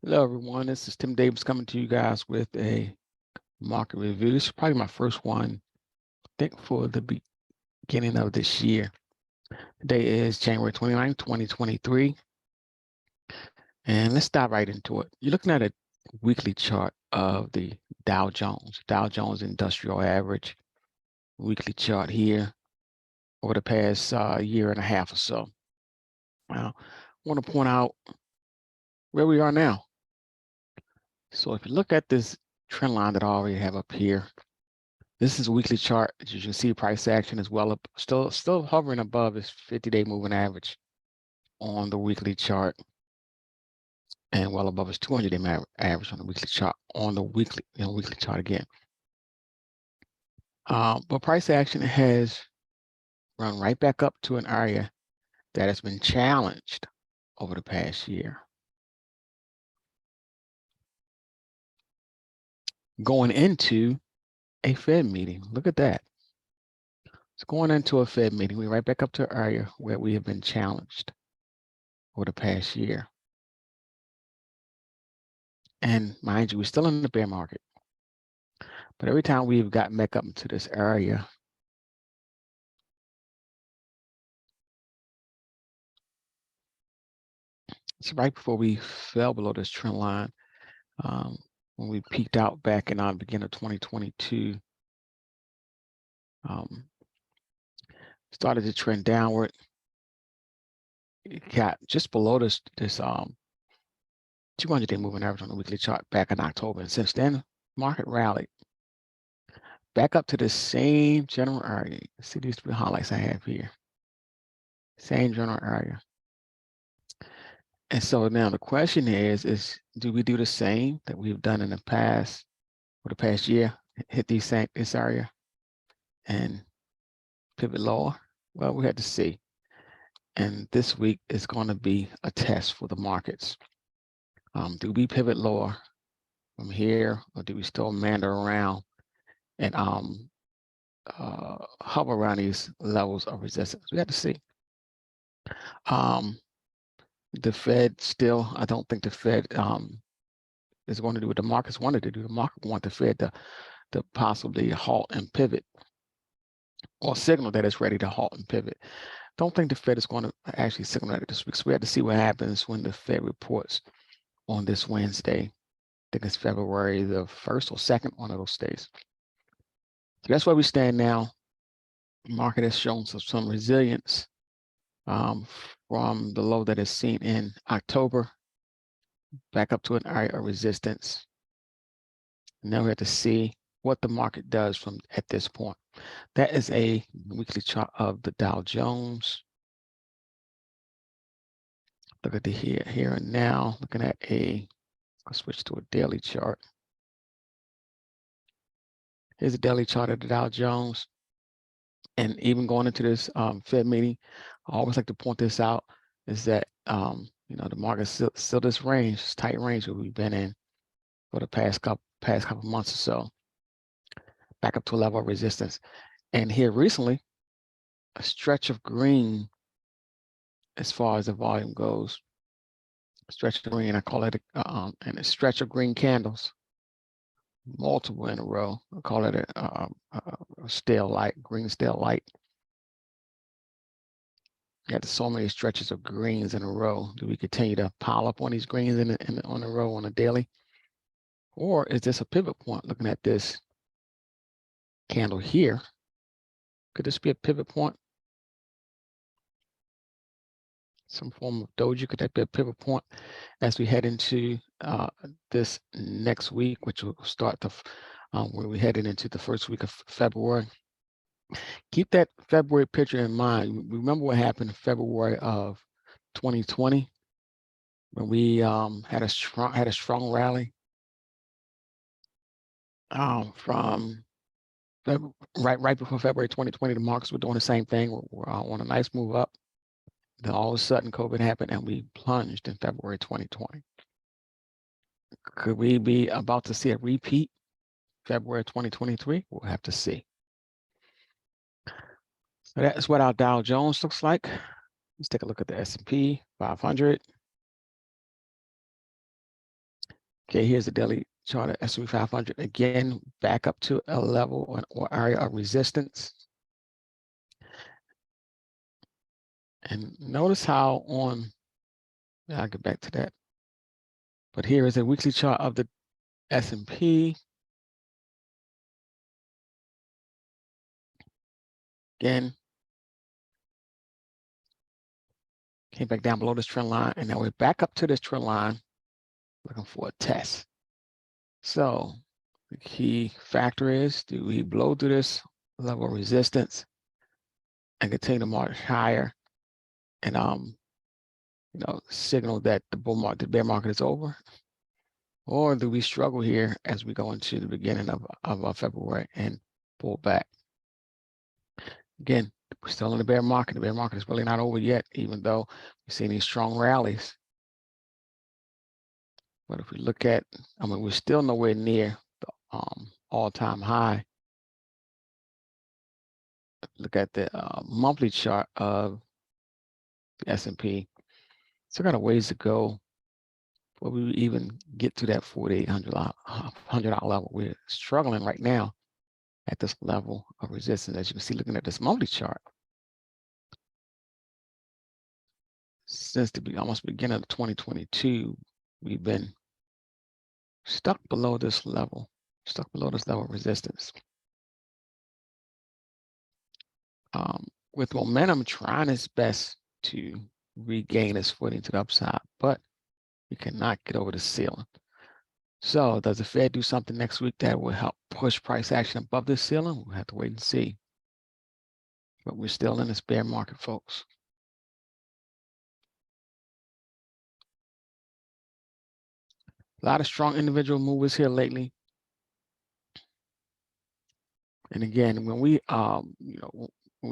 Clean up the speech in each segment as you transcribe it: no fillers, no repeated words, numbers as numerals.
Hello, everyone. This is Tim Davis coming to you guys with a market review. This is probably my first one, I think, for the beginning of this year. Today is January 29th, 2023. And let's dive right into it. You're looking at a weekly chart of the Dow Jones Industrial Average weekly chart here over the past year and a half or so. Now, I want to point out where we are now. So if you look at this trend line that I already have up here, this is a weekly chart. As you can see, price action is well up, still hovering above its 50-day moving average on the weekly chart, and well above its 200-day average on the weekly chart on the weekly chart again. But price action has run right back up to an area that has been challenged over the past year. Going into a Fed meeting, look at that. It's going into a Fed meeting. We're right back up to an area where we have been challenged over the past year. And mind you, we're still in the bear market. But every time we've gotten back up into this area, it's right before we fell below this trend line, when we peaked out back in the beginning of 2022, started to trend downward. It got just below this 200-day moving average on the weekly chart back in October. And since then, market rallied back up to the same general area. See these three highlights I have here. Same general area. And so now the question is do we do the same that we've done in the past, for the past year, hit this area and pivot lower? Well, we had to see. And this week is going to be a test for the markets. Do we pivot lower from here, or do we still meander around and hover around these levels of resistance? We have to see. The Fed still, I don't think the Fed is going to do what the markets wanted to do. The market want the Fed to possibly halt and pivot, or signal that it's ready to halt and pivot. Don't think the Fed is going to actually signal that this week. So we have to see what happens when the Fed reports on this Wednesday. I think it's February the 1st or 2nd, one of those days. So that's where we stand now. The market has shown some resilience from the low that is seen in October, back up to an area of resistance. Now we have to see what the market does from at this point. That is a weekly chart of the Dow Jones. Look at the here and now. Looking at I'll switch to a daily chart. Here's a daily chart of the Dow Jones. And even going into this Fed meeting, I always like to point this out, is that the market's still this range, this tight range that we've been in for the past couple months or so, back up to a level of resistance. And here recently, a stretch of green as far as the volume goes. A stretch of green, I call it and a stretch of green candles, multiple in a row. I call it a stale light, green stale light. You had so many stretches of greens in a row. Do we continue to pile up on these greens on a row on a daily? Or is this a pivot point? Looking at this candle here, could this be a pivot point? Some form of doji, could that be a pivot point as we head into this next week, which will start where we're heading into the first week of February? Keep that February picture in mind. Remember what happened in February of 2020 when we had a strong rally from right before February 2020. The markets were doing the same thing. We're on a nice move up. Then all of a sudden COVID happened and we plunged in February 2020. Could we be about to see a repeat February 2023? We'll have to see. So that's what our Dow Jones looks like. Let's take a look at the S&P 500. Okay, here's the daily chart of S&P 500. Again, back up to a level or area of resistance. And notice how I'll get back to that. But here is a weekly chart of the S&P. Again, came back down below this trend line, and now we're back up to this trend line, looking for a test. So the key factor is, do we blow through this level of resistance and continue to march higher and signal that the bear market is over? Or do we struggle here as we go into the beginning of February and pull back? Again, we're still in the bear market. The bear market is really not over yet, even though we're seeing these strong rallies. But if we look at, we're still nowhere near the all-time high. Look at the monthly chart of the S&P. Still got a ways to go before we even get to that $4,800 level. We're struggling right now at this level of resistance. As you can see, looking at this monthly chart, since the almost beginning of 2022, we've been stuck below this level of resistance. With momentum trying its best to regain its footing to the upside, but we cannot get over the ceiling. So does the Fed do something next week that will help push price action above this ceiling? We'll have to wait and see. But we're still in this bear market, folks. A lot of strong individual movers here lately. And again, when we're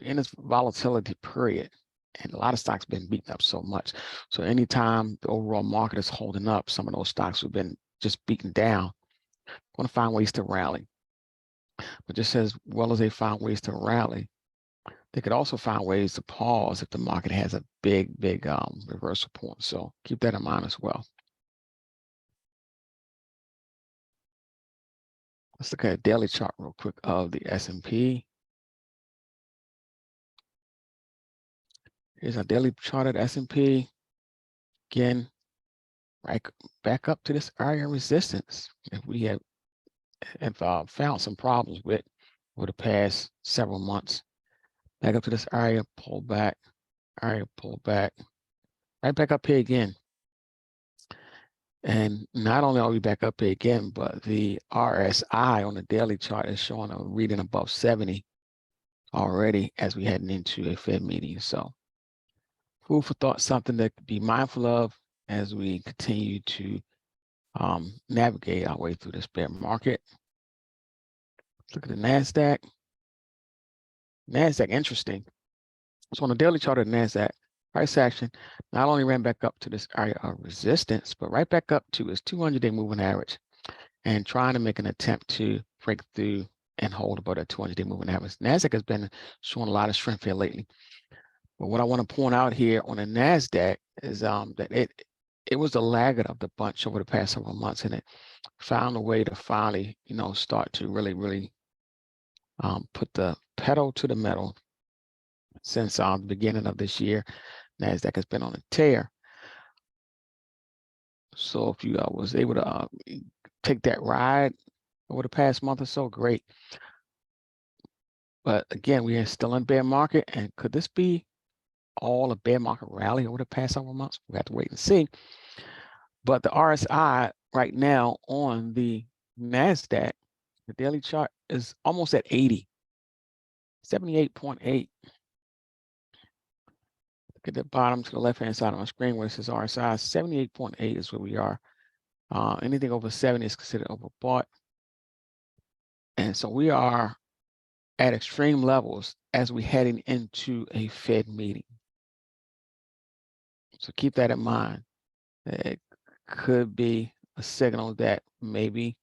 in this volatility period, and a lot of stocks been beaten up so much. So anytime the overall market is holding up, some of those stocks have been just beaten down. Want to find ways to rally. But just as well as they find ways to rally, they could also find ways to pause if the market has a big reversal point. So keep that in mind as well. Let's look at a daily chart real quick of the S&P. Here's our daily chart of the S&P. Again, right back up to this area of resistance. If we have found some problems with over the past several months, back up to this area, pull back, right back up here again. And not only are we back up here again, but the RSI on the daily chart is showing a reading above 70 already as we heading into a Fed meeting. So food for thought, something to be mindful of as we continue to navigate our way through this bear market. Let's look at the NASDAQ. NASDAQ, interesting. So on the daily chart of the NASDAQ, price action not only ran back up to this area of resistance, but right back up to its 200-day moving average and trying to make an attempt to break through and hold about a 200-day moving average. NASDAQ has been showing a lot of strength here lately. But what I want to point out here on the NASDAQ is that it was the laggard of the bunch over the past several months, and it found a way to finally, start to really put the pedal to the metal. Since the beginning of this year, NASDAQ has been on a tear. So if you was able to take that ride over the past month or so, great. But again, we are still in bear market, and could this be all a bear market rally over the past several months? We have to wait and see. But the RSI right now on the NASDAQ, the daily chart, is almost at 80, 78.8. Look at the bottom to the left-hand side of my screen where it says RSI. 78.8 is where we are. Anything over 70 is considered overbought. And so we are at extreme levels as we're heading into a Fed meeting. So keep that in mind. It could be a signal that maybe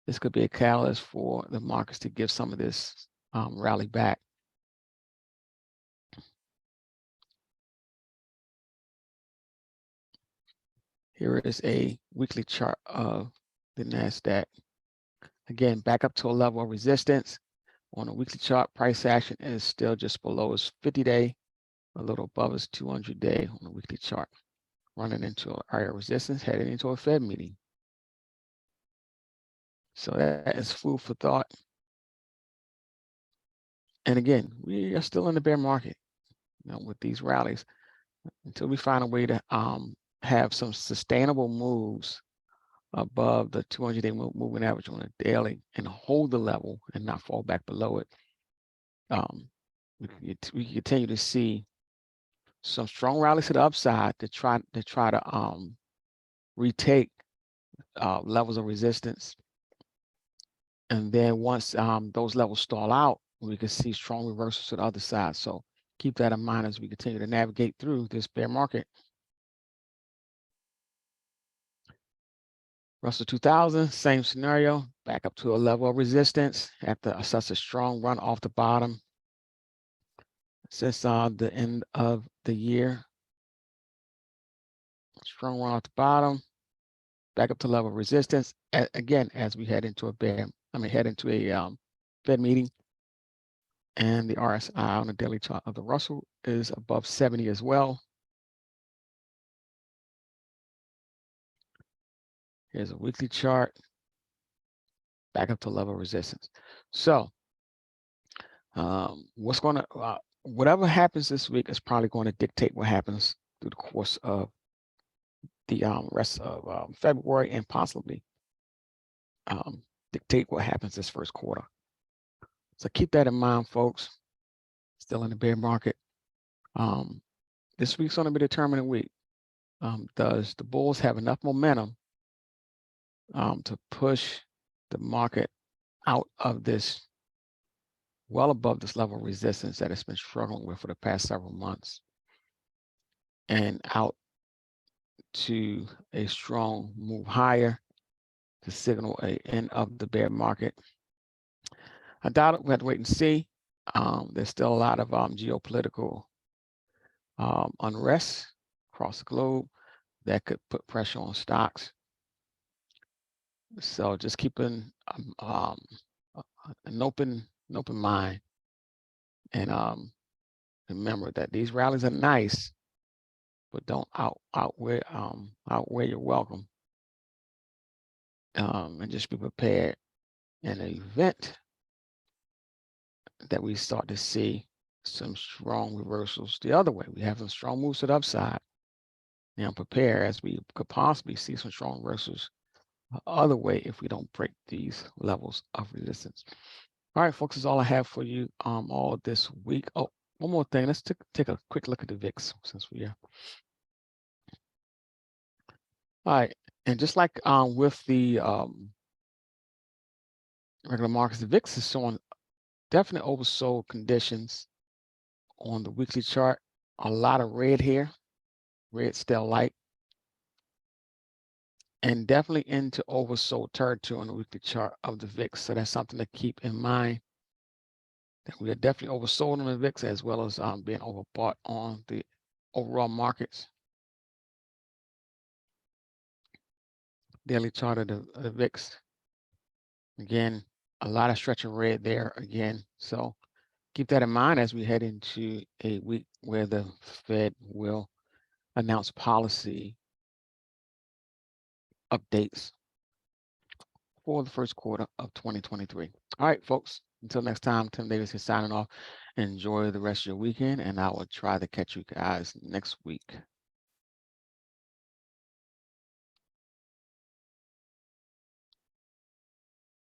this could be a catalyst for the markets to give some of this rally back. Here is a weekly chart of the NASDAQ. Again, back up to a level of resistance. On a weekly chart, price action is still just below its 50-day, a little above its 200-day on a weekly chart. Running into an area of resistance, heading into a Fed meeting. So that is food for thought. And again, we are still in the bear market, with these rallies, until we find a way to have some sustainable moves above the 200-day moving average on a daily and hold the level and not fall back below it. We continue to see some strong rallies to the upside to try to retake levels of resistance. And then once those levels stall out, we can see strong reversals to the other side. So keep that in mind as we continue to navigate through this bear market. Russell 2000, same scenario, back up to a level of resistance after such a strong run off the bottom since the end of the year. Strong run off the bottom, back up to level of resistance. Again, as we head into a Fed meeting. And the RSI on the daily chart of the Russell is above 70 as well. Here's a weekly chart, back up to level of resistance. So whatever happens this week is probably going to dictate what happens through the course of the rest of February, and possibly dictate what happens this first quarter. So keep that in mind, folks. Still in the bear market. This week's going to be a determining week. Does the bulls have enough momentum to push the market out of this, well above this level of resistance that it's been struggling with for the past several months, and out to a strong move higher to signal an end of the bear market? I doubt it. We have to wait and see. There's still a lot of geopolitical unrest across the globe that could put pressure on stocks. So just keeping an open mind, and remember that these rallies are nice, but don't outweigh your welcome. And just be prepared in an event that we start to see some strong reversals the other way. We have some strong moves to the upside. Now prepare, as we could possibly see some strong reversals the other way if we don't break these levels of resistance. All right, folks, that's all I have for you all this week. Oh, one more thing. Let's take a quick look at the VIX since we are. All right, and just like with the regular markets, the VIX is showing definite oversold conditions on the weekly chart. A lot of red here, red still light, and definitely into oversold territory on the weekly chart of the VIX. So that's something to keep in mind, that we are definitely oversold on the VIX, as well as being overbought on the overall markets. Daily chart of the VIX. Again, a lot of stretching red there again. So keep that in mind as we head into a week where the Fed will announce policy updates for the first quarter of 2023. All right, folks, until next time, Tim Davis is signing off. Enjoy the rest of your weekend, and I will try to catch you guys next week.